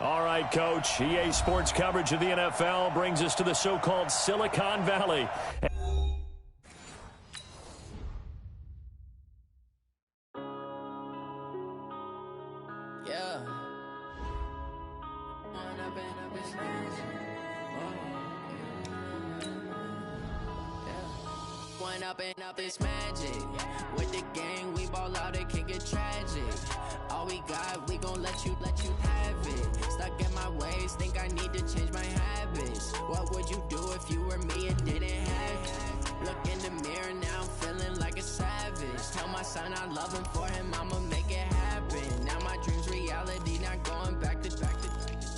All right, Coach. EA Sports coverage of the NFL brings us to the so-called Silicon Valley. Yeah. One up and up is magic. With the gang, we ball out, it can get tragic. All we got, we gon' let you have it. Stuck in my ways, think I need to change my habits. What would you do if you were me and didn't have it? Look in the mirror now, I'm feeling like a savage. Tell my son I love him, for him I'ma make it happen. Now my dream's reality, not going back to.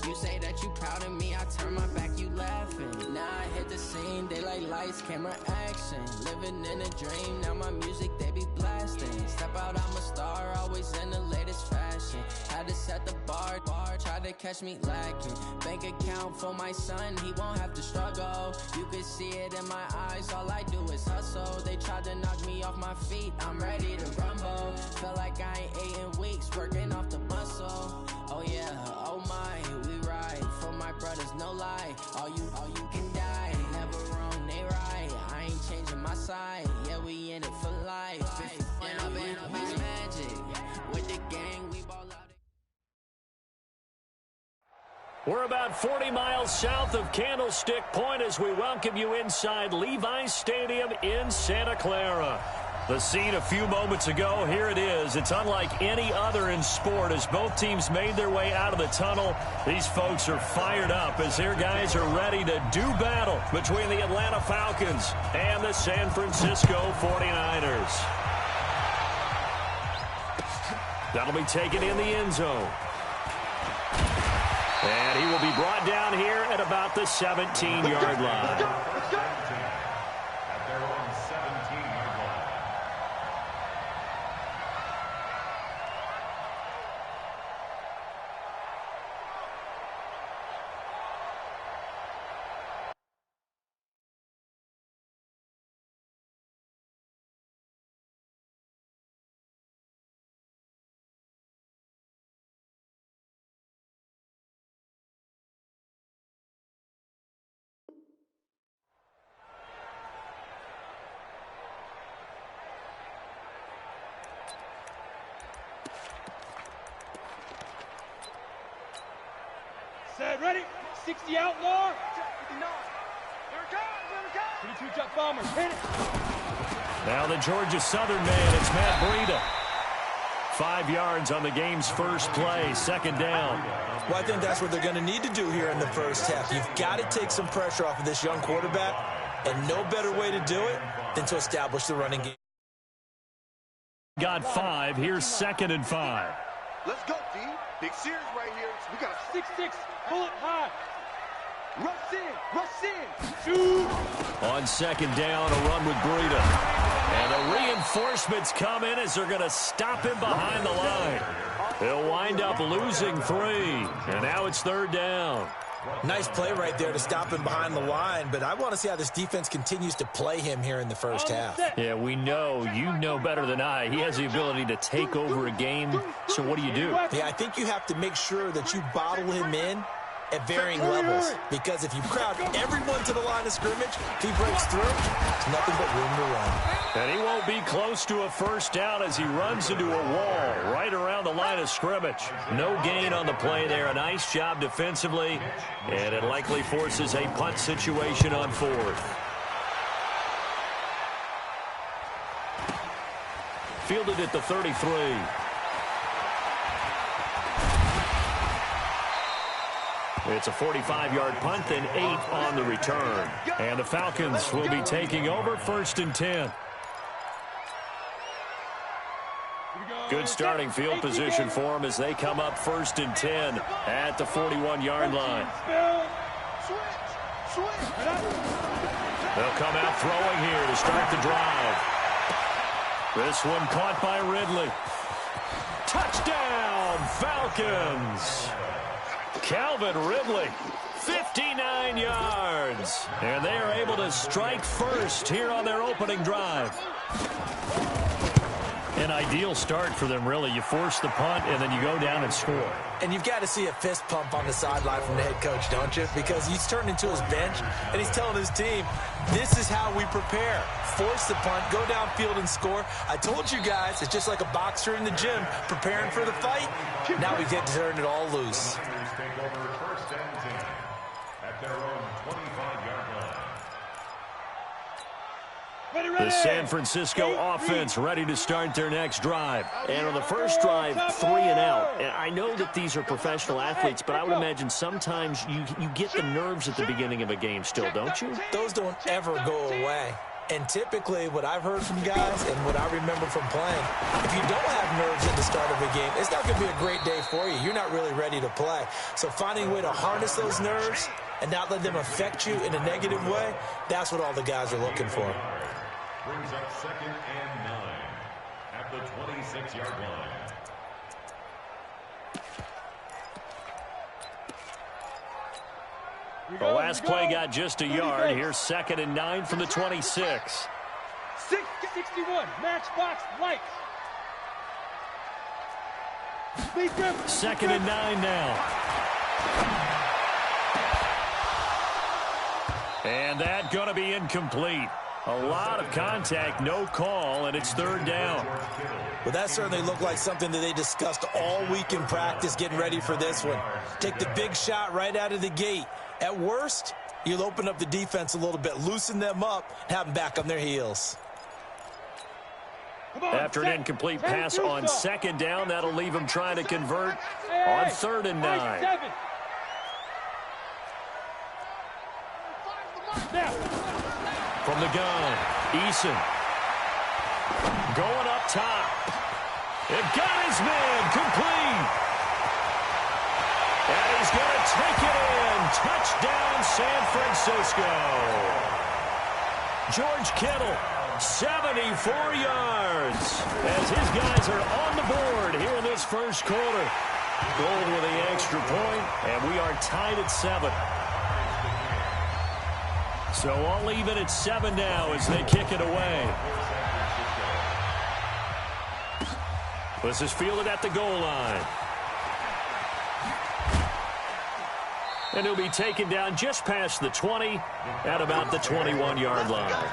You say that you proud of me, I turn my back, you laughing. Now I hit the scene, they like lights, camera, action. Living in a dream, now my music, they be blasting. Step out, I'm a star, always in the latest fashion. Had to set the bar, try to catch me lacking. Bank account for my son, he won't have to struggle. You can see it in my eyes, all I do is hustle. They tried to knock me off my feet, I'm ready to rumble. Feel like I ain't ate in weeks, working off the muscle. Oh yeah, oh my, we ride for my brothers, no lie. All you can die, never wrong, they right. I ain't changing my side, yeah, we in it for life. And I've been magic with the gang, we ball out. We're about 40 miles south of Candlestick Point as we welcome you inside Levi's Stadium in Santa Clara. The scene a few moments ago, here it is. It's unlike any other in sport as both teams made their way out of the tunnel. These folks are fired up as their guys are ready to do battle between the Atlanta Falcons and the San Francisco 49ers. That'll be taken in the end zone. And he will be brought down here at about the 17-yard line. Set, ready? 60 outlaw. 59. Here it comes, 32 Jet Bombers, hit it. Now the Georgia Southern man, it's Matt Breida. 5 yards on the game's first play, second down. Well, I think that's what they're going to need to do here in the first half. You've got to take some pressure off of this young quarterback, and no better way to do it than to establish the running game. Got 5, here's 2nd and 5. Let's go, D. Big series right here. We got a 6-6, bullet high. Rush in, shoot. On second down, a run with Breida. And the reinforcements come in as they're going to stop him behind the line. He'll wind up losing 3. And now it's 3rd down. Nice play right there to stop him behind the line, but I want to see how this defense continues to play him here in the first half. Yeah, we know. You know better than I. He has the ability to take over a game, so what do you do? Yeah, I think you have to make sure that you bottle him in at varying levels, because if you crowd everyone to the line of scrimmage, if he breaks through, there's nothing but room to run. And he won't be close to a first down as he runs into a wall right around the line of scrimmage. No gain on the play there. A nice job defensively, and it likely forces a punt situation on 4th. Fielded at the 33. It's a 45-yard punt, then 8 on the return. And the Falcons will be taking over 1st and 10. Good starting field position for them as they come up 1st and 10 at the 41-yard line. They'll come out throwing here to start the drive. This one caught by Ridley. Touchdown, Falcons! Calvin Ridley, 59 yards. And they are able to strike first here on their opening drive. An ideal start for them, really. You force the punt, and then you go down and score. And you've got to see a fist pump on the sideline from the head coach, don't you? Because he's turned into his bench, and he's telling his team, this is how we prepare. Force the punt, go downfield and score. I told you guys, it's just like a boxer in the gym preparing for the fight. Now we get to turn it all loose. The San Francisco offense ready to start their next drive. And on the first drive, 3 and out. And I know that these are professional athletes, but I would imagine sometimes you get the nerves at the beginning of a game still, don't you? Those don't ever go away. And typically, what I've heard from guys and what I remember from playing, if you don't have nerves at the start of a game, it's not going to be a great day for you. You're not really ready to play. So finding a way to harness those nerves and not let them affect you in a negative way, that's what all the guys are looking for. Brings up 2nd and 9 at the 26-yard line. The last play got just a yard. Here's 2nd and 9 from the 26. 61, matchbox lights. 2nd and 9 now. And that going to be incomplete. A lot of contact, no call, and it's 3rd down. Well, that certainly looked like something that they discussed all week in practice, getting ready for this one. Take the big shot right out of the gate. At worst, you'll open up the defense a little bit, loosen them up, have them back on their heels. After an incomplete pass on 2nd down, that'll leave them trying to convert on 3rd and 9. From the gun, Eason. Going up top. It got his man complete. And he's going to take it in. Touchdown, San Francisco. George Kittle, 74 yards. As his guys are on the board here in this first quarter. Gold with the extra point, and we are tied at 7. So all even at 7 now as they kick it away. This is fielded at the goal line. And he'll be taken down just past the 20 at about the 21-yard line.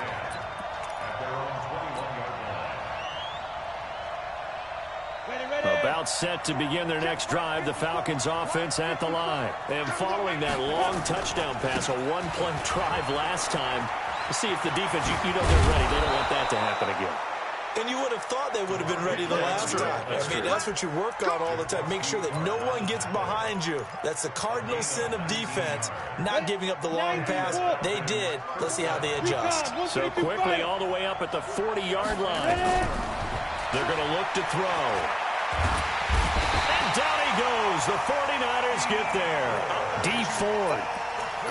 About set to begin their next drive, the Falcons offense at the line. And following that long touchdown pass, a one-play drive last time, to see if the defense, you know they're ready. They don't want that to happen again. And you would have thought they would have been ready the last time. I mean, that's what you work on all the time. Make sure that no one gets behind you. That's the cardinal sin of defense, not giving up the long pass. They did. Let's see how they adjust. So quickly all the way up at the 40-yard line. They're going to look to throw. And down he goes. The 49ers get there. D. Ford.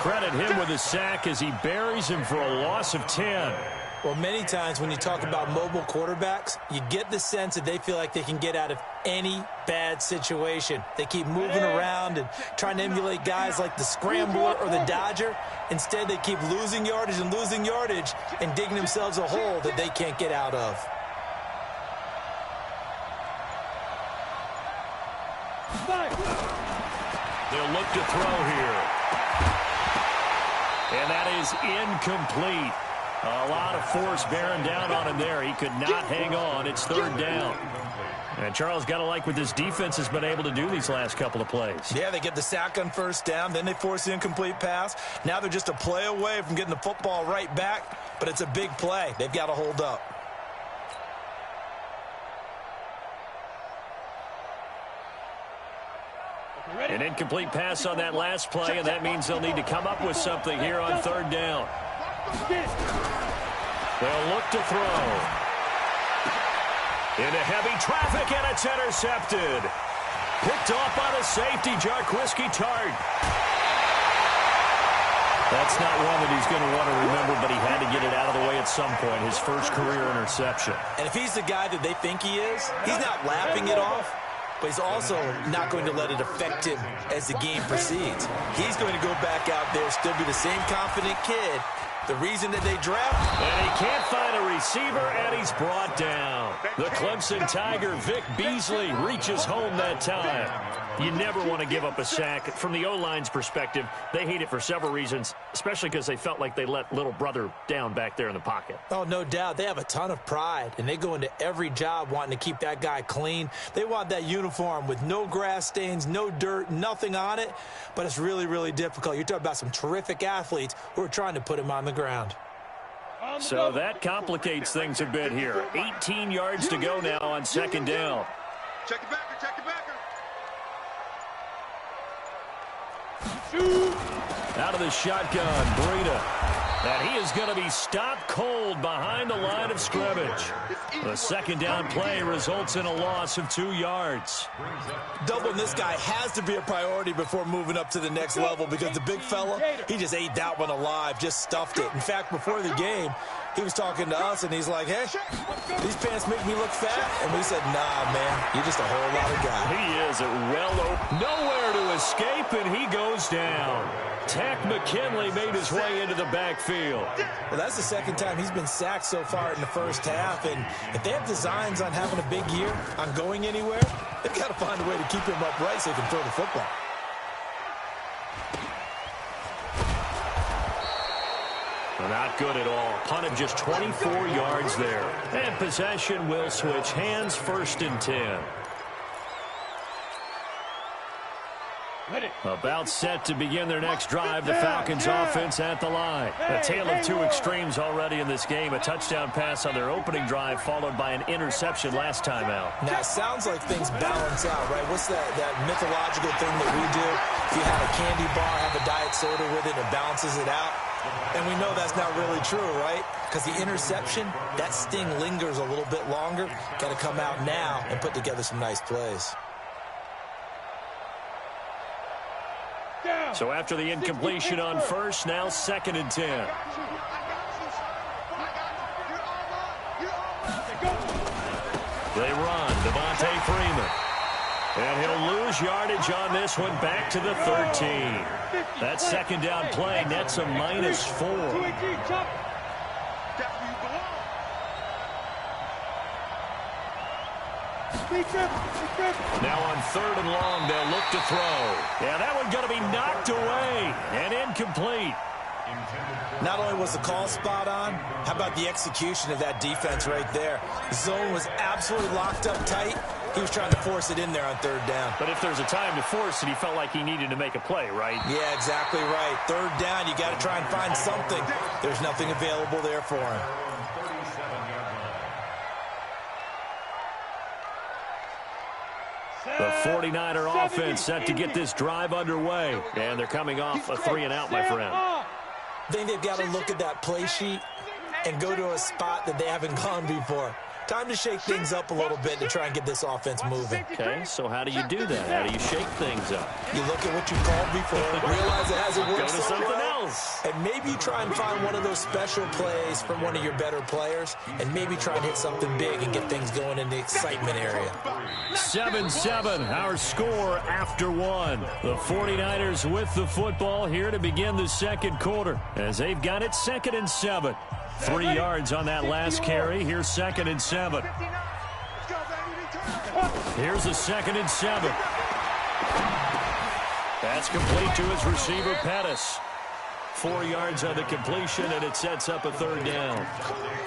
Credit him with a sack as he buries him for a loss of 10. Well, many times when you talk about mobile quarterbacks, you get the sense that they feel like they can get out of any bad situation. They keep moving around and trying to emulate guys like the Scrambler or the Dodger. Instead, they keep losing yardage and digging themselves a hole that they can't get out of. They'll look to throw here. And that is incomplete. A lot of force bearing down on him there. He could not hang on. It's 3rd down. And Charles, got to like what this defense has been able to do these last couple of plays. Yeah, they get the sack on 1st down. Then they force the incomplete pass. Now they're just a play away from getting the football right back. But it's a big play. They've got to hold up. An incomplete pass on that last play, and that means they'll need to come up with something here on 3rd down. They'll look to throw. Into heavy traffic, and it's intercepted. Picked off by the safety, Jarquiski Tart. That's not one that he's going to want to remember, but he had to get it out of the way at some point, his first career interception. And if he's the guy that they think he is, he's not laughing it off, but he's also not going to let it affect him as the game proceeds. He's going to go back out there, still be the same confident kid, The reason that they draft. And he can't find a receiver, and he's brought down. The Clemson Tiger, Vic Beasley, reaches home that time. You never want to give up a sack. From the O-line's perspective, they hate it for several reasons, especially because they felt like they let little brother down back there in the pocket. Oh, no doubt. They have a ton of pride, and they go into every job wanting to keep that guy clean. They want that uniform with no grass stains, no dirt, nothing on it, but it's really, really difficult. You're talking about some terrific athletes who are trying to put him on the ground. So that complicates things a bit here. 18 yards to go now on second down. Check it backer, check it backer. Out of the shotgun, Breida. And he is going to be stopped cold behind the line of scrimmage. The second down play results in a loss of 2 yards. Doubling this guy has to be a priority before moving up to the next level because the big fella, he just ate that one alive, just stuffed it. In fact, before the game, he was talking to us, and he's like, hey, these pants make me look fat. And we said, nah, man, you're just a whole lot of guy. He is well open. Nowhere to escape, and he goes down. Tack McKinley made his way into the backfield. Well, that's the second time he's been sacked so far in the first half. And if they have designs on having a big year, on going anywhere, they've got to find a way to keep him upright so he can throw the football. Not good at all. Punt of just 24 yards there. And possession will switch hands, 1st and 10. About set to begin their next drive. The Falcons offense at the line. A tale of two extremes already in this game. A touchdown pass on their opening drive followed by an interception last time out. Now, it sounds like things balance out, right? What's that mythological thing that we do? If you have a candy bar, have a diet soda with it, it balances it out. And we know that's not really true, right? Because the interception, that sting lingers a little bit longer. Got to come out now and put together some nice plays. So after the incompletion on first, now 2nd and 10. They run, Devontae Freeman. And he'll lose yardage on this one back to the 13. That second down play nets a -4. Now on 3rd and long, they'll look to throw. Yeah, that one going to be knocked away and incomplete. Not only was the call spot on, how about the execution of that defense right there? The zone was absolutely locked up tight. He was trying to force it in there on 3rd down. But if there's a time to force it, he felt like he needed to make a play, right? Yeah, exactly right. 3rd down, you got to try and find something. There's nothing available there for him. The 49er offense set to get this drive underway. And they're coming off a 3-and-out, my friend. I think they've got to look at that play sheet and go to a spot that they haven't gone before. Time to shake things up a little bit to try and get this offense moving. Okay, so how do you do that? How do you shake things up? You look at what you called before, realize it hasn't worked Go to something else. And maybe try and find one of those special plays from one of your better players, and maybe try and hit something big and get things going in the excitement area. 7-7, our score after 1. The 49ers with the football here to begin the second quarter as they've got it 2nd and 7. 3 yards on that last carry. Here's 2nd and 7. Here's a 2nd and 7. That's complete to his receiver, Pettis. 4 yards on the completion, and it sets up a 3rd down.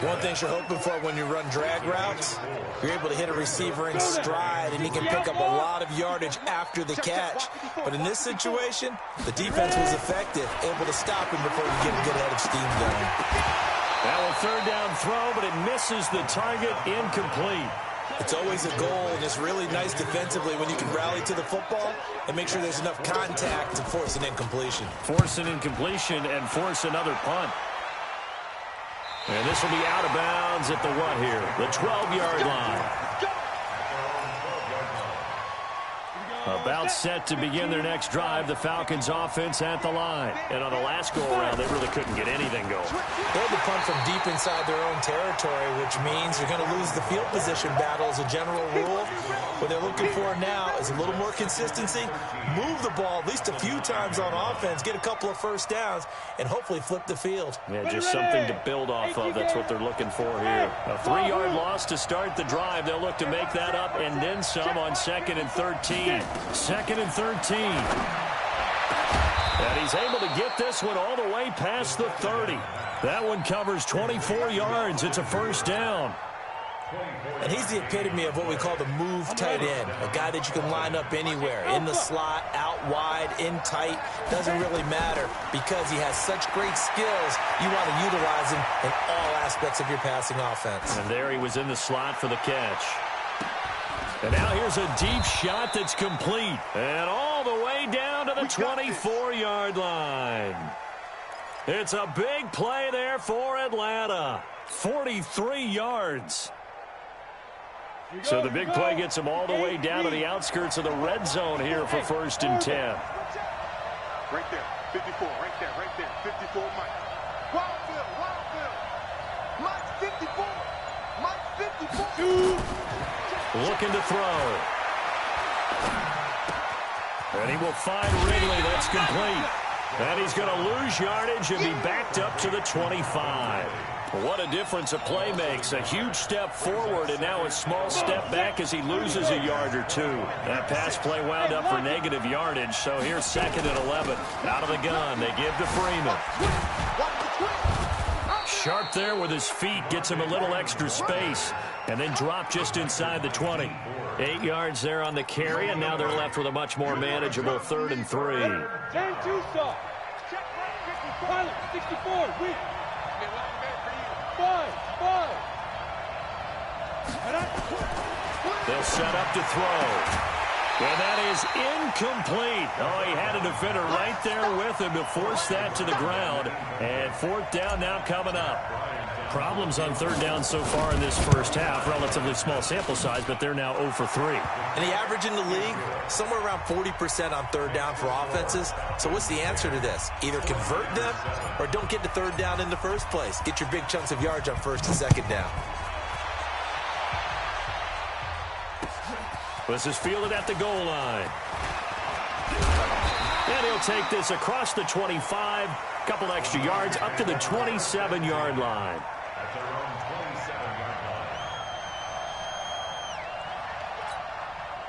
One thing you're hoping for when you run drag routes, you're able to hit a receiver in stride, and he can pick up a lot of yardage after the catch. But in this situation, the defense was effective, able to stop him before he get a good head of steam going. Now a 3rd down throw, but it misses the target, incomplete. It's always a goal, and it's really nice defensively when you can rally to the football and make sure there's enough contact to force an incompletion. Force an incompletion and force another punt. And this will be out of bounds at the what here? The 12-yard line. About set to begin their next drive, the Falcons offense at the line. And on the last go-around, they really couldn't get anything going. They had to punt from deep inside their own territory, which means you're going to lose the field position battle as a general rule. What they're looking for now is a little more consistency, move the ball at least a few times on offense, get a couple of first downs, and hopefully flip the field. Yeah, just something to build off of. That's what they're looking for here. A 3-yard loss to start the drive. They'll look to make that up and then some on 2nd and 13. 2nd and 13. And he's able to get this one all the way past the 30. That one covers 24 yards. It's a first down. And he's the epitome of what we call the move tight end, a guy that you can line up anywhere, in the slot, out wide, in tight, doesn't really matter because he has such great skills. You want to utilize him in all aspects of your passing offense. And there he was in the slot for the catch. And now here's a deep shot that's complete. And all the way down to the 24-yard line. It's a big play there for Atlanta. 43 yards. So the big play gets him all the way down to the outskirts of the red zone here for 1st and 10. Right there, 54, right there, 54, Mike. Wildfield. Mike 54. Mike 54. Looking to throw. And he will find Ridley. That's complete. And he's going to lose yardage and be backed up to the 25. What a difference a play makes. A huge step forward and now a small step back as he loses a yard or two. That pass play wound up for negative yardage, so here's 2nd and 11. Out of the gun, they give to Freeman. Sharp there with his feet, gets him a little extra space, and then drop just inside the 20. 8 yards there on the carry, and now they're left with a much more manageable 3rd and 3. Turn 2 stop. Pilot, 64, weak. 5. They'll set up to throw. And that is incomplete. Oh, he had a defender right there with him to force that to the ground. And 4th down now coming up. Problems on 3rd down so far in this first half. Relatively small sample size, but they're now 0 for 3. And the average in the league, somewhere around 40% on 3rd down for offenses. So what's the answer to this? Either convert them or don't get to 3rd down in the first place. Get your big chunks of yards on 1st and 2nd down. This is fielded at the goal line. And he'll take this across the 25. Couple extra yards up to the 27-yard line. At their own 27-yard line.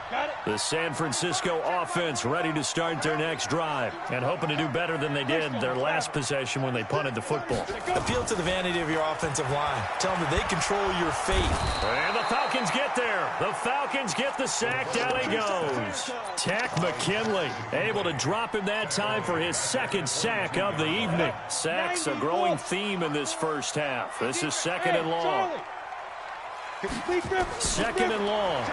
Got it. The San Francisco offense ready to start their next drive and hoping to do better than they did their last possession when they punted the football. Appeal to the vanity of your offensive line. Tell them that they control your fate. And the Falcons get there. The Falcons get the sack. Down he goes. Tack McKinley able to drop him that time for his 2nd sack of the evening. Sacks a growing theme in this first half. This is 2nd and long. 2nd and long.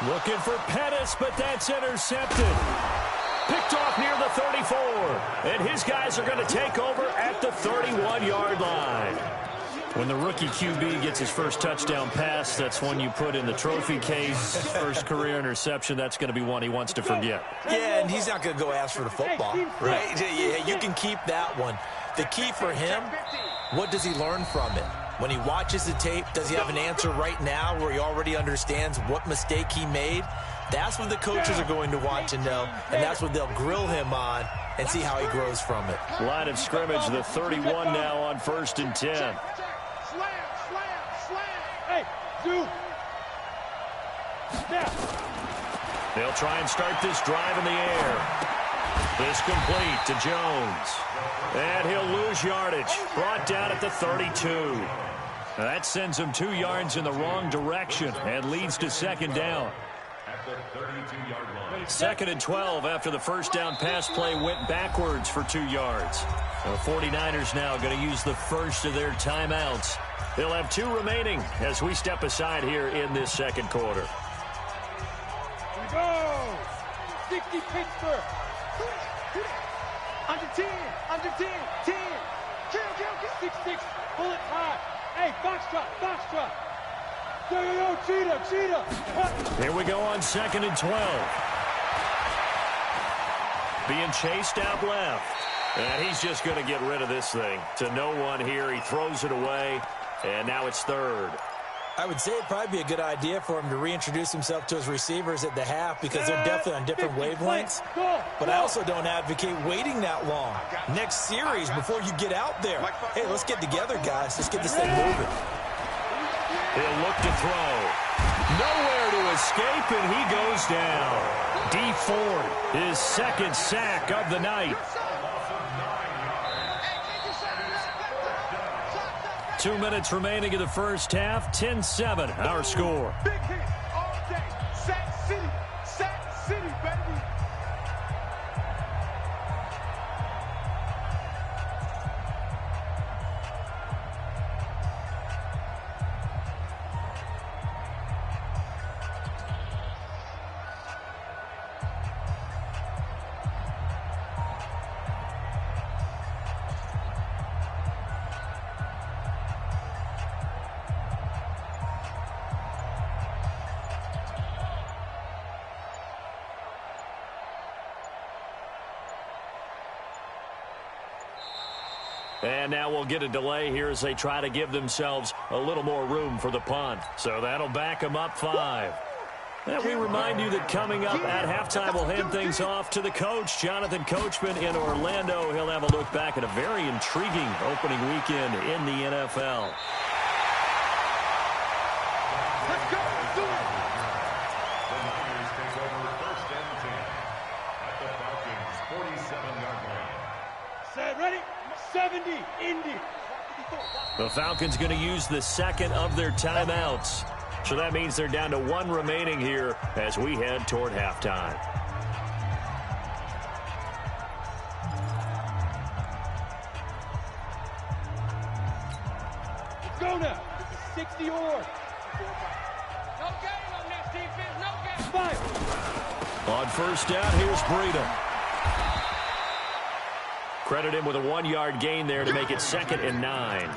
Looking for Pettis, but that's intercepted. Picked off near the 34. And his guys are going to take over at the 31-yard line. When the rookie QB gets his first touchdown pass, that's one you put in the trophy case. First career interception, that's going to be one he wants to forget. Yeah, and he's not going to go ask for the football, right? Yeah, you can keep that one. The key for him, what does he learn from it? When he watches the tape, does he have an answer right now where he already understands what mistake he made? That's what the coaches are going to want to know, and that's what they'll grill him on and see how he grows from it. Line of scrimmage, the 31 now on 1st and 10. Slam. Hey, Zoo. Snap. They'll try and start this drive in the air. This complete to Jones. And he'll lose yardage. Brought down at the 32. That sends him 2 yards in the wrong direction and leads to 2nd down. At the 32-yard line. 2nd and 12 after the first down pass play went backwards for 2 yards. The 49ers now going to use the first of their timeouts. They'll have 2 remaining as we step aside here in this 2nd quarter. Here we go. 60 Pittsburgh. Under 10. 10. Kill. 6-6. Bullet high. Hey, box drop. Cheetah. Here we go on 2nd and 12. Being chased out left. And he's just going to get rid of this thing. To no one here. He throws it away. And now it's 3rd. I would say it'd probably be a good idea for him to reintroduce himself to his receivers at the half because they're definitely on different wavelengths. But I also don't advocate waiting that long. Next series, before you get out there, hey, let's get together, guys. Let's get this thing moving. He'll look to throw. Nowhere to escape, and he goes down. D Ford, his 2nd sack of the night. 2 minutes remaining in the first half. 10-7, our score. Big hit all day. Sack City, baby. And now we'll get a delay here as they try to give themselves a little more room for the punt. So that'll back them up 5. And we remind you that coming up at halftime, we'll hand things off to the coach, Jonathan Coachman in Orlando. He'll have a look back at a very intriguing opening weekend in the NFL. Let's go. Do it. The Niners take over 1st and 10 at the Falcons' 47-yard line. Set, ready? 70, Indy. The Falcons going to use the 2nd of their timeouts. So that means they're down to 1 remaining here as we head toward halftime. Let's go now. 60 or. No game on this defense. No game. 5. On 1st down, here's Breida. Credit him with a 1-yard gain there to make it 2nd and 9.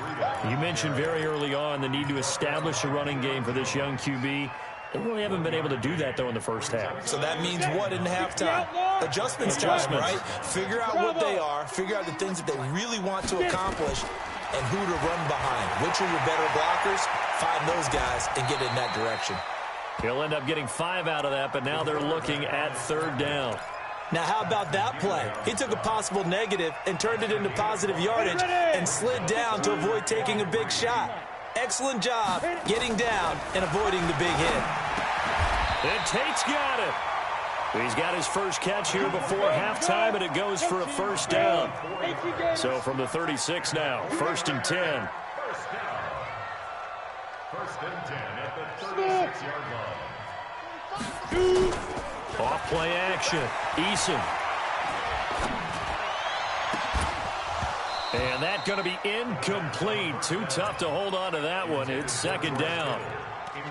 You mentioned very early on the need to establish a running game for this young QB. They really haven't been able to do that, though, in the first half. So that means what in halftime? Adjustments time, right? Figure out what they are, figure out the things that they really want to accomplish, and who to run behind. Which are your better blockers? Find those guys and get in that direction. He'll end up getting 5 out of that, but now they're looking at 3rd down. Now, how about that play? He took a possible negative and turned it into positive yardage and slid down to avoid taking a big shot. Excellent job getting down and avoiding the big hit. And Tate's got it. He's got his first catch here before halftime, and it goes for a 1st down. So from the 36 now, 1st and 10. 1st down. 1st and 10 at the 36-yard line. Off play action. Eason. And that's going to be incomplete. Too tough to hold on to that one. It's 2nd down.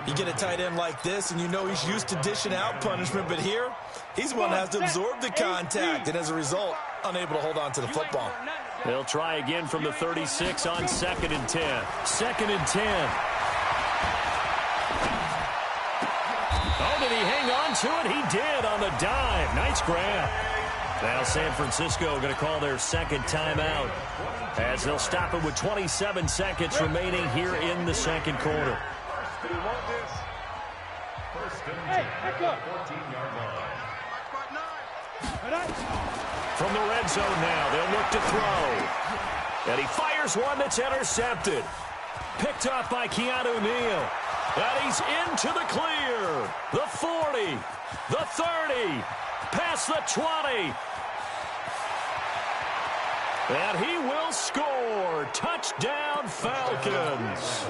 You get a tight end like this, and you know he's used to dishing out punishment, but here, he's the one that has to absorb the contact, and as a result, unable to hold on to the football. They'll try again from the 36 on 2nd and 10. 2nd and 10. Oh, did he hang on to it? He did on the dive. Nice grab. Now San Francisco going to call their 2nd timeout as they'll stop it with 27 seconds remaining here in the 2nd quarter. Hey, back up. 14-yard line. From the red zone now, they'll look to throw. And he fires one that's intercepted. Picked off by Keanu Neal. And he's into the clear. The 40, the 30, past the 20. And he will score. Touchdown, Falcons.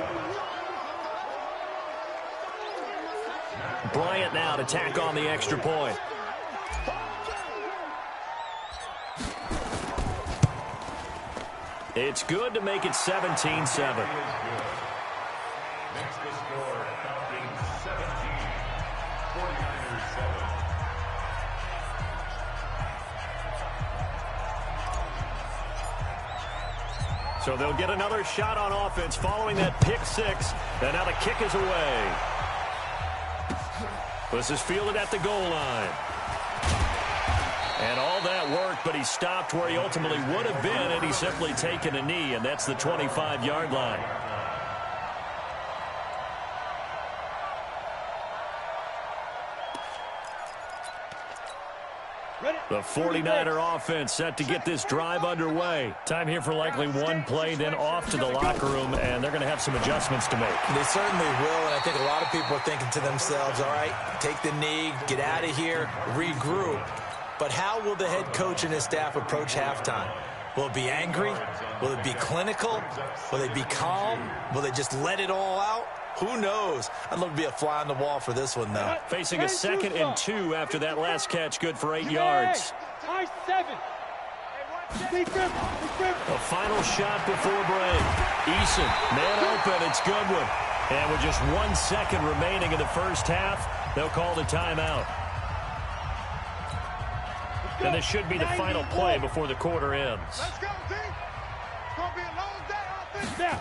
Bryant now to tack on the extra point. It's good to make it 17-7. Next to score, Falcons 17, 49ers 7. So they'll get another shot on offense following that pick six. And now the kick is away. This is fielded at the goal line. And all that worked, but he stopped where he ultimately would have been, and he's simply taken a knee, and that's the 25-yard line. The 49er offense set to get this drive underway. Time here for likely one play, then off to the locker room, and they're going to have some adjustments to make. They certainly will, and I think a lot of people are thinking to themselves, all right, take the knee, get out of here, regroup. But how will the head coach and his staff approach halftime? Will it be angry? Will it be clinical? Will they be calm? Will they just let it all out? Who knows? I'd love to be a fly on the wall for this one, though. Facing a 2nd and 2 after that last catch, good for 8 yards. High 7. A final shot before break. Eason, man open, it's Goodwin. And with just 1 second remaining in the first half, they'll call the timeout. And this should be the final play before the quarter ends. Let's go, team. It's going to be a long day offense. Now.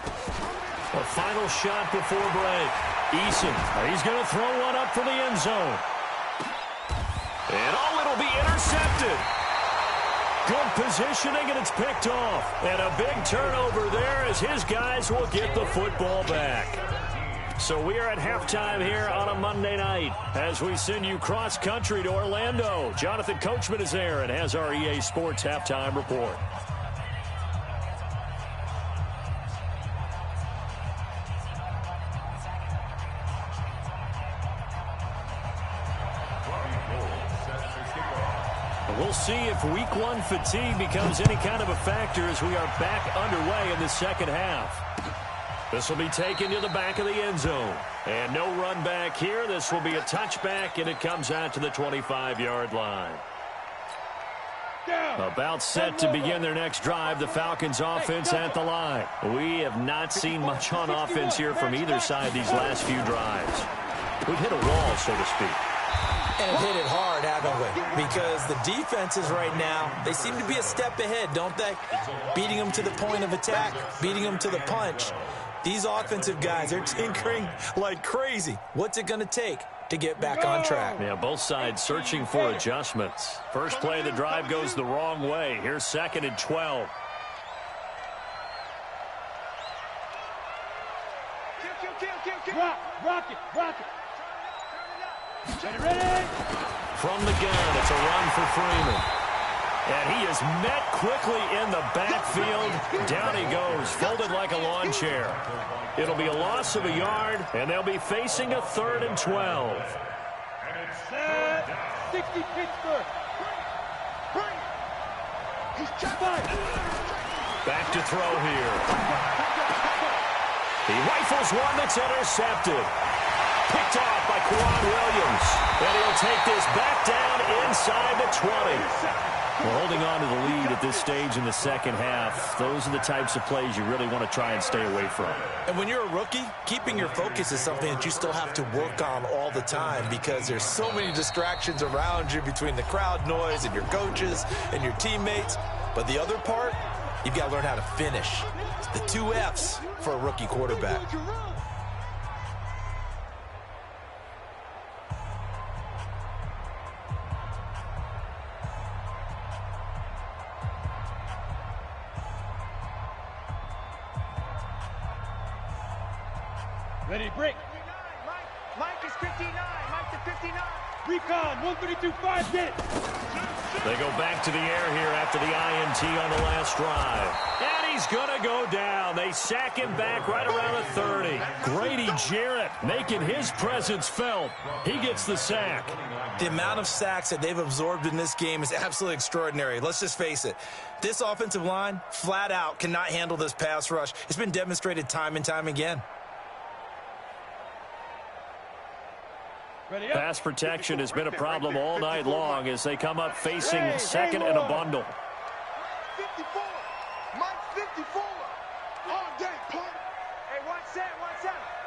A final shot before break. Eason, he's going to throw one up for the end zone. And it'll be intercepted. Good positioning, and it's picked off. And a big turnover there as his guys will get the football back. So we are at halftime here on a Monday night as we send you cross-country to Orlando. Jonathan Coachman is there and has our EA Sports halftime report. We'll see if week one fatigue becomes any kind of a factor as we are back underway in the second half. This will be taken to the back of the end zone. And no run back here. This will be a touchback, and it comes out to the 25-yard line. About set to begin their next drive, the Falcons offense at the line. We have not seen much on offense here from either side these last few drives. We've hit a wall, so to speak. And hit it hard, haven't we? Because the defenses right now, they seem to be a step ahead, don't they? Beating them to the point of attack, beating them to the punch. These offensive guys are tinkering like crazy. What's it going to take to get back on track? Yeah, both sides searching for adjustments. First play of the drive goes the wrong way. Here's 2nd and 12. Rock it. Ready? From the gun, it's a run for Freeman. And he is met quickly in the backfield. Down he goes, folded like a lawn chair. It'll be a loss of a yard, and they'll be facing a 3rd and 12. 60 Pittsburgh. Back to throw here. He rifles one that's intercepted. Picked off by Quan Williams. And he'll take this back down inside the 20. We're holding on to the lead at this stage in the second half. Those are the types of plays you really want to try and stay away from. And when you're a rookie, keeping your focus is something that you still have to work on all the time because there's so many distractions around you between the crowd noise and your coaches and your teammates. But the other part, you've got to learn how to finish. It's the 2 F's for a rookie quarterback. Ready, break. Mike is 59. Mike to 59. Recon, 132.5, get it. They go back to the air here after the INT on the last drive. And he's going to go down. They sack him back right around the 30. Grady Jarrett making his presence felt. He gets the sack. The amount of sacks that they've absorbed in this game is absolutely extraordinary. Let's just face it. This offensive line, flat out, cannot handle this pass rush. It's been demonstrated time and time again. Pass protection has been a problem all night long as they come up facing 2nd and a bundle. 54. Mike 54. All day, punt. Hey, 1-7.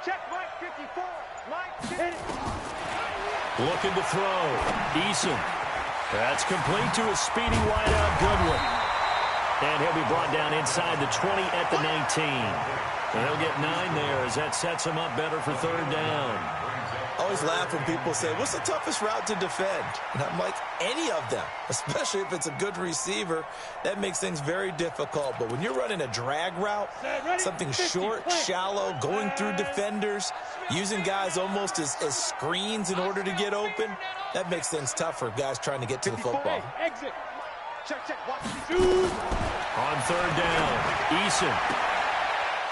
Check Mike 54. Mike 50. Looking to throw. Eason. That's complete to a speedy wideout Goodwin. And he'll be brought down inside the 20 at the 19. And he'll get 9 there as that sets him up better for third down. I always laugh when people say, what's the toughest route to defend? And I'm like, any of them, especially if it's a good receiver. That makes things very difficult. But when you're running a drag route, something short, shallow, going through defenders, using guys almost as screens in order to get open, that makes things tough for guys trying to get to the football. Exit. Check. Watch. On third down, Eason.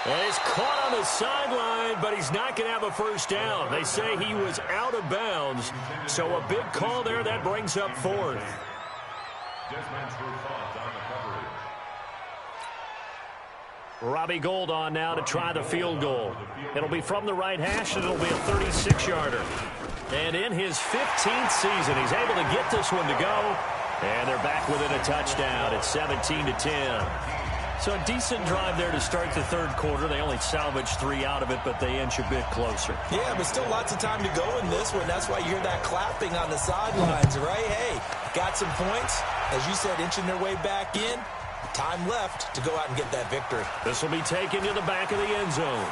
Well, he's caught on the sideline, but he's not going to have a first down. They say he was out of bounds, so a big call there. That brings up fourth. Robbie Gould on now to try the field goal. It'll be from the right hash, and it'll be a 36-yarder. And in his 15th season, he's able to get this one to go. And they're back within a touchdown. It's 17-10. So a decent drive there to start the third quarter. They only salvaged 3 out of it, but they inch a bit closer. Yeah, but still lots of time to go in this one. That's why you hear that clapping on the sidelines, right? Hey, got some points. As you said, inching their way back in. Time left to go out and get that victory. This will be taken to the back of the end zone.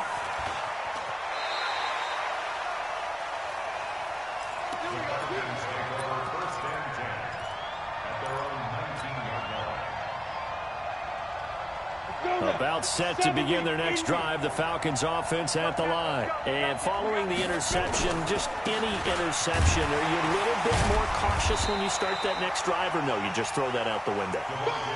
About set to begin their next drive, the Falcons offense at the line. And following the interception, just any interception, are you a little bit more cautious when you start that next drive, or no, you just throw that out the window?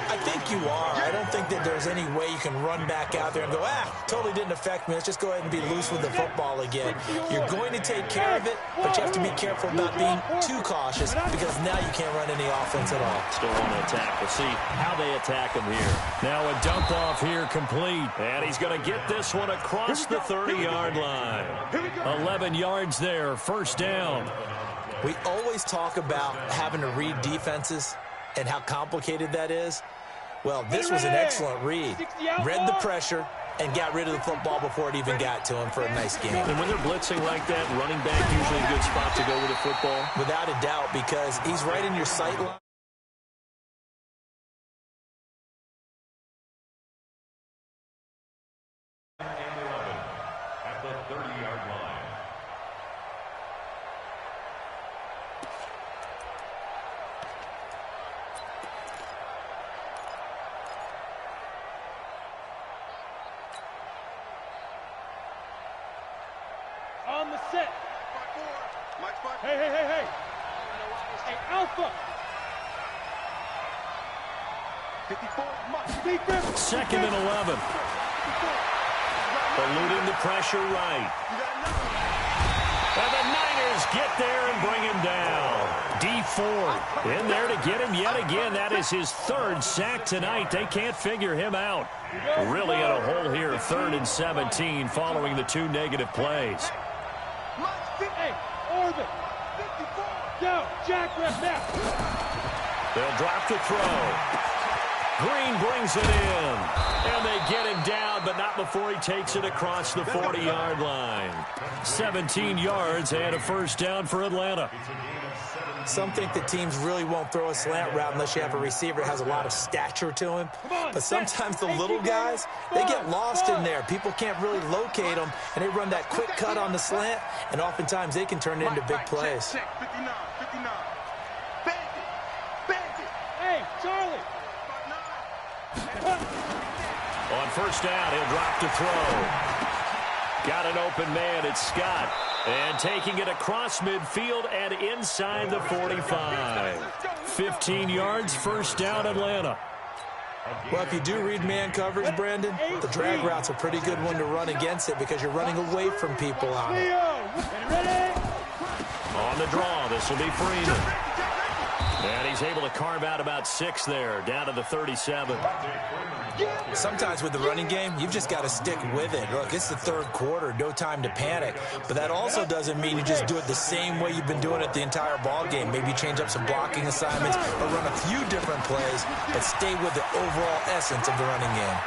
I think you are. I don't think that there's any way you can run back out there and go, totally didn't affect me. Let's just go ahead and be loose with the football again. You're going to take care of it, but you have to be careful about being too cautious because now you can't run any offense at all. Still want to attack. We'll see how they attack him here. Now a dump off here complete. And he's going to get this one across the 30-yard line. 11 yards there, first down. We always talk about having to read defenses and how complicated that is. Well, this was an excellent read. Read the pressure and got rid of the football before it even got to him for a nice game. And when they're blitzing like that, running back usually a good spot to go with the football. Without a doubt, because he's right in your sight line. At the 30-yard line. On the set. Hey. Hey, Alpha. 54, defense. Second and 11. Eluding the pressure right. And the Niners get there and bring him down. D Ford in there to get him yet again. That is his third sack tonight. They can't figure him out. Really in a hole here, 3rd and 17 following the 2 negative plays. Hey, Orbit. 54. Go, Jack left now. They'll drop the throw. Green brings it in. And they get him down, but not before he takes it across the 40-yard line. 17 yards and a first down for Atlanta. Some think that teams really won't throw a slant route unless you have a receiver that has a lot of stature to him. But sometimes the little guys, they get lost in there. People can't really locate them, and they run that quick cut on the slant, and oftentimes they can turn it into big plays. 59. Bandit. Hey, Charlie. On first down, he'll drop to throw. Got an open man, it's Scott. And taking it across midfield and inside the 45. 15 yards, first down, Atlanta. Well, if you do read man coverage, Brandon, the drag route's a pretty good one to run against it because you're running away from people on it. On the draw, this will be Freeman. And he's able to carve out about 6 there, down to the 37. Sometimes with the running game, you've just got to stick with it. Look, it's the third quarter, no time to panic. But that also doesn't mean you just do it the same way you've been doing it the entire ball game. Maybe change up some blocking assignments or run a few different plays, but stay with the overall essence of the running game.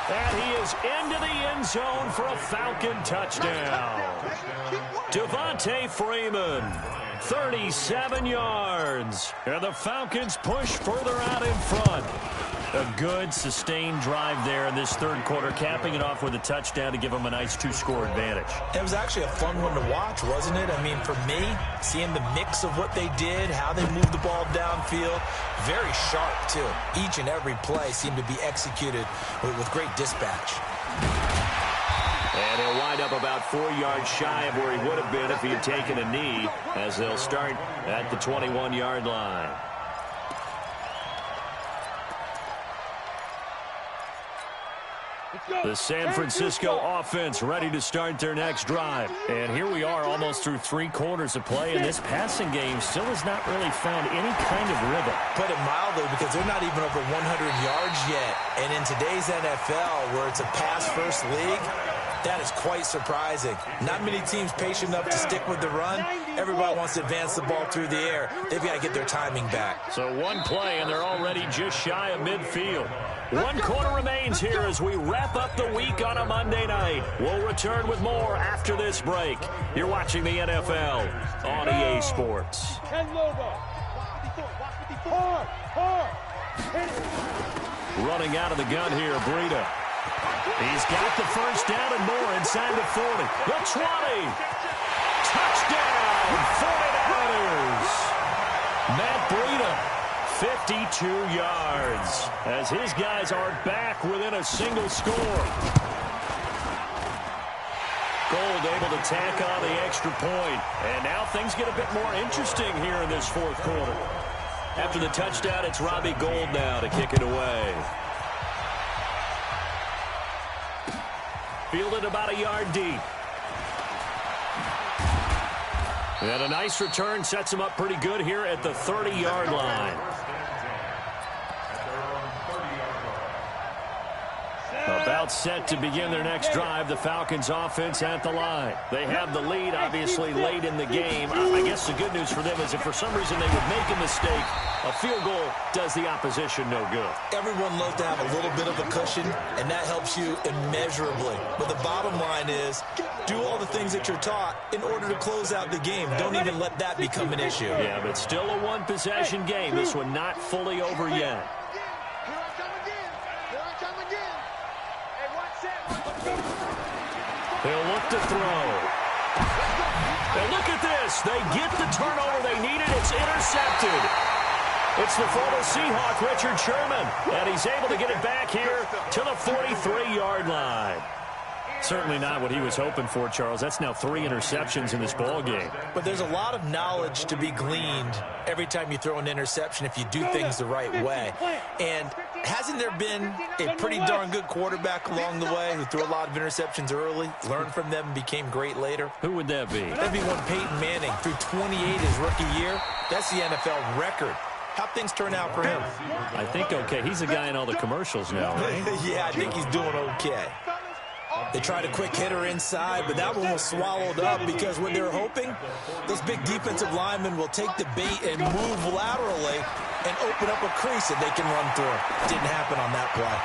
And he is into the end zone for a Falcon touchdown. Devontae Freeman, 37 yards. And the Falcons push further out in front. A good, sustained drive there in this third quarter, capping it off with a touchdown to give them a nice two-score advantage. It was actually a fun one to watch, wasn't it? I mean, for me, seeing the mix of what they did, how they moved the ball downfield, very sharp, too. Each and every play seemed to be executed with great dispatch. And he'll wind up about 4 yards shy of where he would have been if he had taken a knee, as they'll start at the 21-yard line. The San Francisco offense ready to start their next drive. And here we are almost through 3 quarters of play, and this passing game still has not really found any kind of rhythm. Put it mildly, because they're not even over 100 yards yet. And in today's NFL, where it's a pass-first league, that is quite surprising. Not many teams patient enough to stick with the run. Everybody wants to advance the ball through the air. They've got to get their timing back. So one play, and they're already just shy of midfield. 1 quarter remains here as we wrap up the week on a Monday night. We'll return with more after this break. You're watching the NFL on EA Sports. Running out of the gun here, Breida. He's got the first down and more inside the 40. The 20. Touchdown, 49ers. Matt Breida, 52 yards, as his guys are back within a single score. Gold able to tack on the extra point. And now things get a bit more interesting here in this fourth quarter. After the touchdown, it's Robbie Gould now to kick it away. Fielded about a yard deep. And a nice return sets him up pretty good here at the 30-yard line. About set to begin their next drive, the Falcons offense at the line. They have the lead, obviously, late in the game. I guess the good news for them is if for some reason they would make a mistake, a field goal does the opposition no good. Everyone loves to have a little bit of a cushion, and that helps you immeasurably. But the bottom line is, do all the things that you're taught in order to close out the game. Don't even let that become an issue. Yeah, but still a one-possession game. This one not fully over yet. They'll look to throw. And look at this. They get the turnover they needed. It's intercepted. It's the former Seahawk, Richard Sherman. And he's able to get it back here to the 43-yard line. Certainly not what he was hoping for, Charles. That's now 3 interceptions in this ball game. But there's a lot of knowledge to be gleaned every time you throw an interception if you do things the right way. And hasn't there been a pretty darn good quarterback along the way who threw a lot of interceptions early, learned from them, and became great later? Who would that be? That'd be one Peyton Manning. Threw 28 his rookie year. That's the NFL record. How'd things turn out for him? I think okay. He's a guy in all the commercials now, right? Yeah, I think he's doing okay. They tried a quick hitter inside, but that one was swallowed up because what they're hoping, those big defensive linemen will take the bait and move laterally and open up a crease that they can run through. Didn't happen on that play.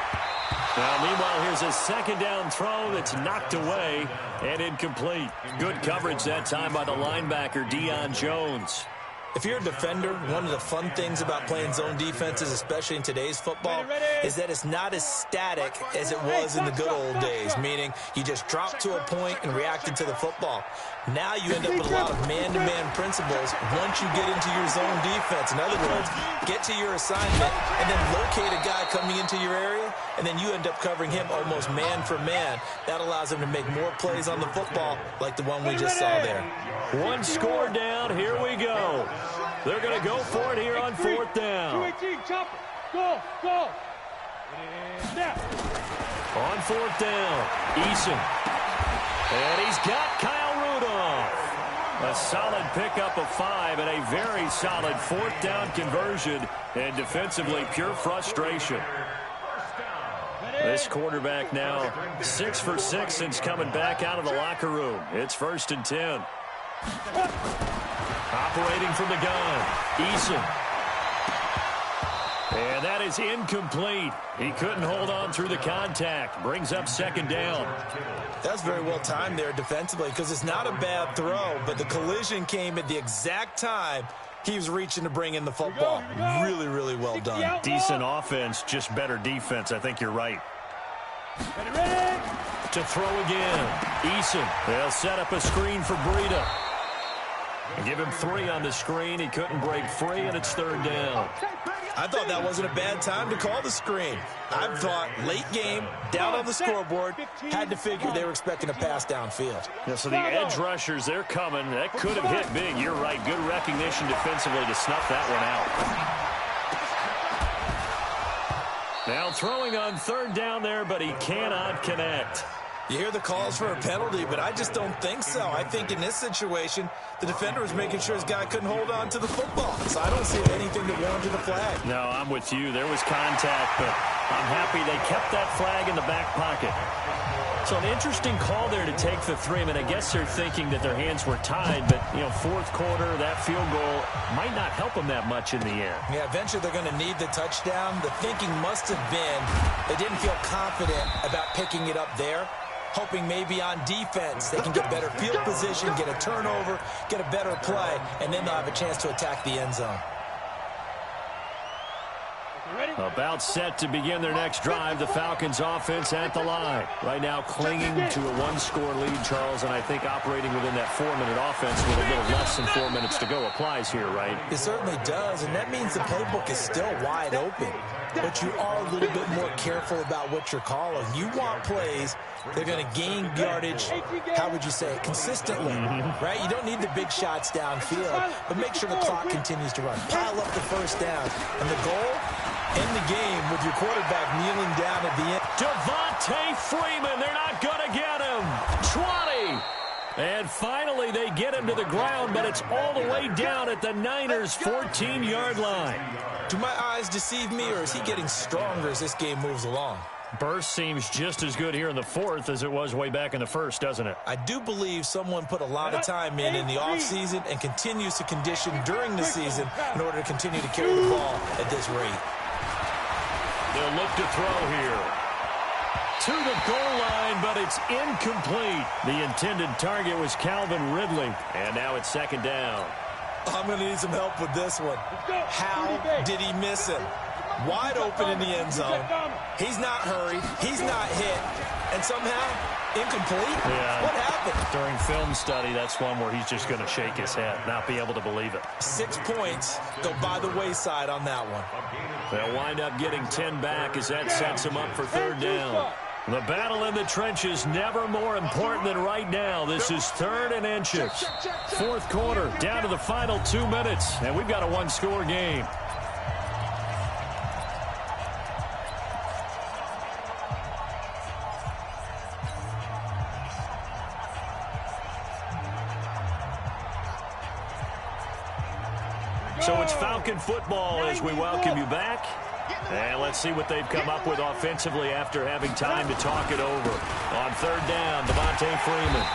Now, meanwhile, here's a second down throw that's knocked away and incomplete. Good coverage that time by the linebacker, Deion Jones. If you're a defender, one of the fun things about playing zone defenses, especially in today's football, is that it's not as static as it was in the good old days, meaning you just drop to a point and reacted to the football. Now you end up with a lot of man-to-man principles once you get into your zone defense. In other words, get to your assignment and then locate a guy coming into your area, and then you end up covering him almost man for man. That allows him to make more plays on the football like the one we just saw there. One score down. Here we go. They're going to go for it here on fourth down. 218, chopper. Go. On fourth down, Eason. And he's got Kyle Rudolph. A solid pickup of 5 and a very solid fourth down conversion. And defensively, pure frustration. This quarterback now 6 for 6 since coming back out of the locker room. It's 1st and 10. Operating from the gun, Eason. And that is incomplete. He couldn't hold on through the contact. Brings up second down. That's very well timed there defensively because it's not a bad throw, but the collision came at the exact time he was reaching to bring in the football. Really, really well done. Decent offense, just better defense. I think you're right. Ready? To throw again. Eason. They'll set up a screen for Breida. Give him 3 on the screen. He couldn't break free, and it's third down. I thought that wasn't a bad time to call the screen. I thought late game, down on the scoreboard, had to figure they were expecting a pass downfield. Yeah, so the edge rushers, they're coming. That could have hit big. You're right. Good recognition defensively to snuff that one out. Now throwing on third down there, but he cannot connect. You hear the calls for a penalty, but I just don't think so. I think in this situation, the defender was making sure his guy couldn't hold on to the football. So I don't see anything that warranted the flag. No, I'm with you. There was contact, but I'm happy they kept that flag in the back pocket. So an interesting call there to take the 3. I mean, I guess they're thinking that their hands were tied, but, you know, fourth quarter, that field goal might not help them that much in the end. Yeah, eventually they're going to need the touchdown. The thinking must have been they didn't feel confident about picking it up there, hoping maybe on defense they can get better field position, get a turnover, get a better play, and then they'll have a chance to attack the end zone. About set to begin their next drive, the Falcons offense at the line. Right now clinging to a 1-score lead, Charles, and I think operating within that 4-minute offense with a little less than 4 minutes to go applies here, right? It certainly does, and that means the playbook is still wide open. But you are a little bit more careful about what you're calling. You want plays that are going to gain yardage, how would you say it, consistently, right? You don't need the big shots downfield, but make sure the clock continues to run. Pile up the first down. And the goal, end the game with your quarterback kneeling down at the end. Devontae Freeman, they're not going to get him. 20. And finally, they get him to the ground, but it's all the way down at the Niners' 14-yard line. Do my eyes deceive me, or is he getting stronger as this game moves along? Burst seems just as good here in the fourth as it was way back in the first, doesn't it? I do believe someone put a lot of time in the offseason and continues to condition during the season in order to continue to carry the ball at this rate. They'll look to throw here. To the goal line, but it's incomplete. The intended target was Calvin Ridley, and now it's second down. I'm going to need some help with this one. How did he miss him? Wide open in the end zone. He's not hurried. He's not hit. And somehow, incomplete? Yeah. What happened? During film study, that's one where he's just going to shake his head, not be able to believe it. 6 points go by the wayside on that one. They'll wind up getting 10 back as that sets him up for third down. The battle in the trenches never more important than right now. This is third and inches. Fourth quarter, down to the final 2 minutes, and we've got a 1-score game. So it's Falcon football as we welcome you back. And let's see what they've come up with offensively after having time to talk it over. On third down, Devontae Freeman.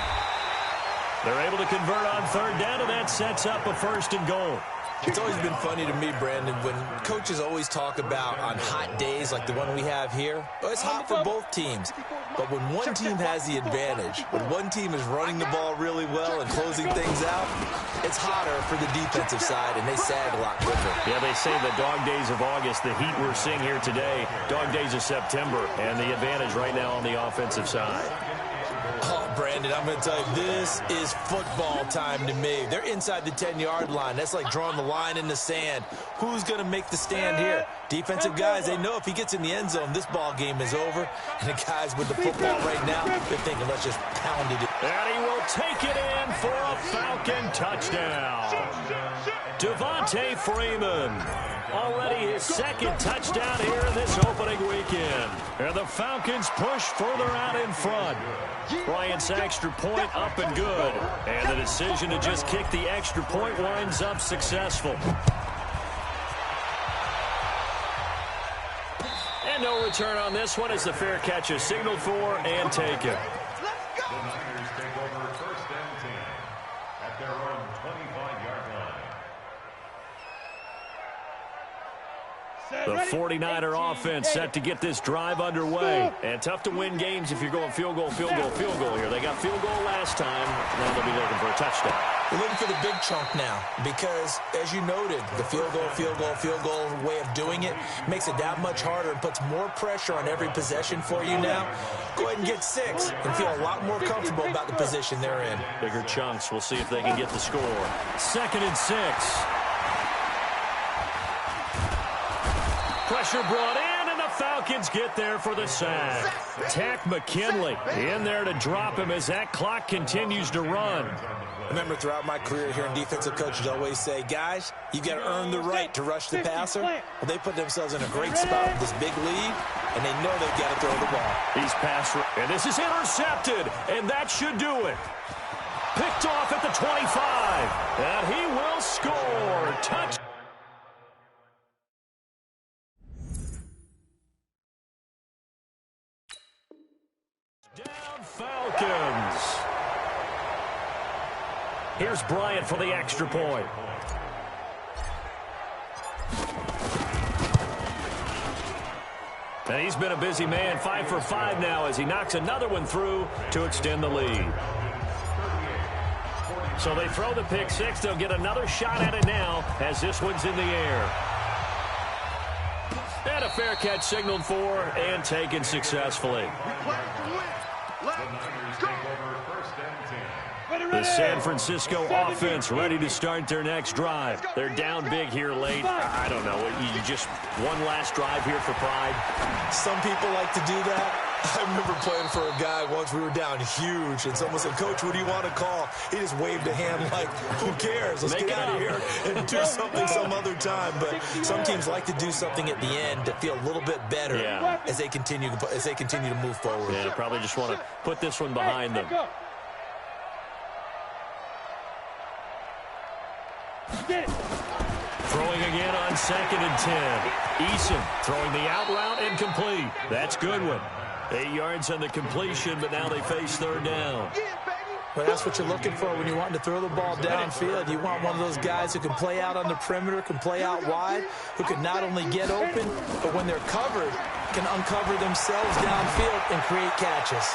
They're able to convert on third down, and that sets up a first and goal. It's always been funny to me, Brandon, when coaches always talk about on hot days like the one we have here. Well, it's hot for both teams. But when one team has the advantage, when one team is running the ball really well and closing things out, it's hotter for the defensive side, and they sag a lot quicker. Yeah, they say the dog days of August, the heat we're seeing here today, dog days of September, and the advantage right now on the offensive side. Oh, Brandon, I'm going to tell you, this is football time to me. They're inside the 10-yard line. That's like drawing the line in the sand. Who's going to make the stand here? Defensive guys, they know if he gets in the end zone, this ball game is over. And the guys with the football right now, they're thinking, let's just pound it. And he will take it in for a Falcon touchdown. Devontae Freeman. Already his second touchdown here in this opening weekend. And the Falcons push further out in front. Bryant's extra point up and good. And the decision to just kick the extra point winds up successful. And no return on this one as the fair catch is signaled for and taken. Their own 25-yard line. The 49er offense set to get this drive underway. And tough to win games if you're going field goal, field goal, field goal here. They got field goal last time. Now they'll be looking for a touchdown. We're looking for the big chunk now because, as you noted, the field goal way of doing it makes it that much harder and puts more pressure on every possession for you now. Go ahead and get 6 and feel a lot more comfortable about the position they're in. Bigger chunks. We'll see if they can get the score. 2nd and 6. Pressure brought in, and the Falcons get there for the sack. Tack McKinley in there to drop him as that clock continues to run. Remember, throughout my career here in defensive coaches always say, guys, you've got to earn the right to rush the passer. Well, they put themselves in a great spot with this big lead, and they know they've got to throw the ball. He's pass, and this is intercepted, and that should do it. Picked off at the 25, and he will score. Touch. Down Falcons. Here's Bryant for the extra point. And he's been a busy man, 5 for 5 now as he knocks another one through to extend the lead. So they throw the pick 6. They'll get another shot at it now as this one's in the air. And a fair catch signaled for and taken successfully. The San Francisco offense ready to start their next drive. They're down big here late. I don't know. You just one last drive here for pride. Some people like to do that. I remember playing for a guy once. We were down huge, and someone said, Coach, what do you want to call? He just waved a hand like, who cares? Let's get out of here and do something some other time. But some teams like to do something at the end to feel a little bit better as they continue to move forward. Yeah, probably just want to put this one behind them. Throwing again on 2nd and 10. Eason throwing the out route and complete. That's good one. 8 yards on the completion, but now they face 3rd down. Well, that's what you're looking for when you're wanting to throw the ball downfield. You want one of those guys who can play out on the perimeter, can play out wide, who can not only get open, but when they're covered, can uncover themselves downfield and create catches.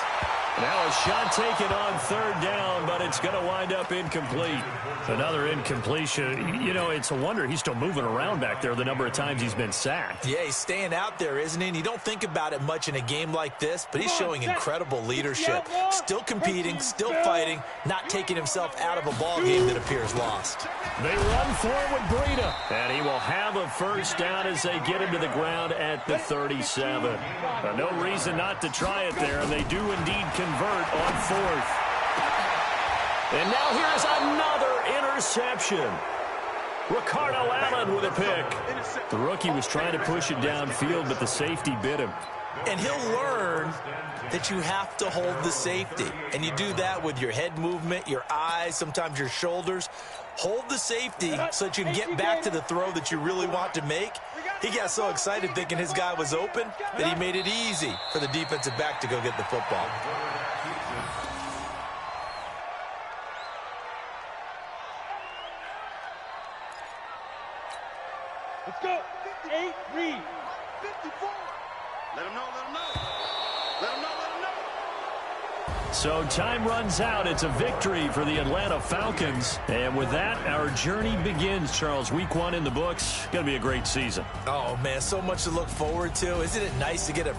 Now a shot taken on 3rd down, but it's going to wind up incomplete. Another incompletion. You know, it's a wonder he's still moving around back there the number of times he's been sacked. Yeah, he's staying out there, isn't he? And you don't think about it much in a game like this, but he's showing incredible leadership. Still competing, still fighting, not taking himself out of a ball game that appears lost. They run for it with Breida, and he will have a 1st down as they get him to the ground at the 37. No reason not to try it there, and they do indeed convert on 4th. And now here's another interception. Ricardo Allen with a pick. The rookie was trying to push it downfield, but the safety bit him. And he'll learn that you have to hold the safety. And you do that with your head movement, your eyes, sometimes your shoulders. Hold the safety so that you can get back to the throw that you really want to make. He got so excited thinking his guy was open that he made it easy for the defensive back to go get the football. Let's go. 8, read. 54. Let him know, let him know. Let him know, let him know. So time runs out. It's a victory for the Atlanta Falcons. And with that, our journey begins, Charles. Week 1 in the books. Going to be a great season. Oh, man, so much to look forward to. Isn't it nice to get a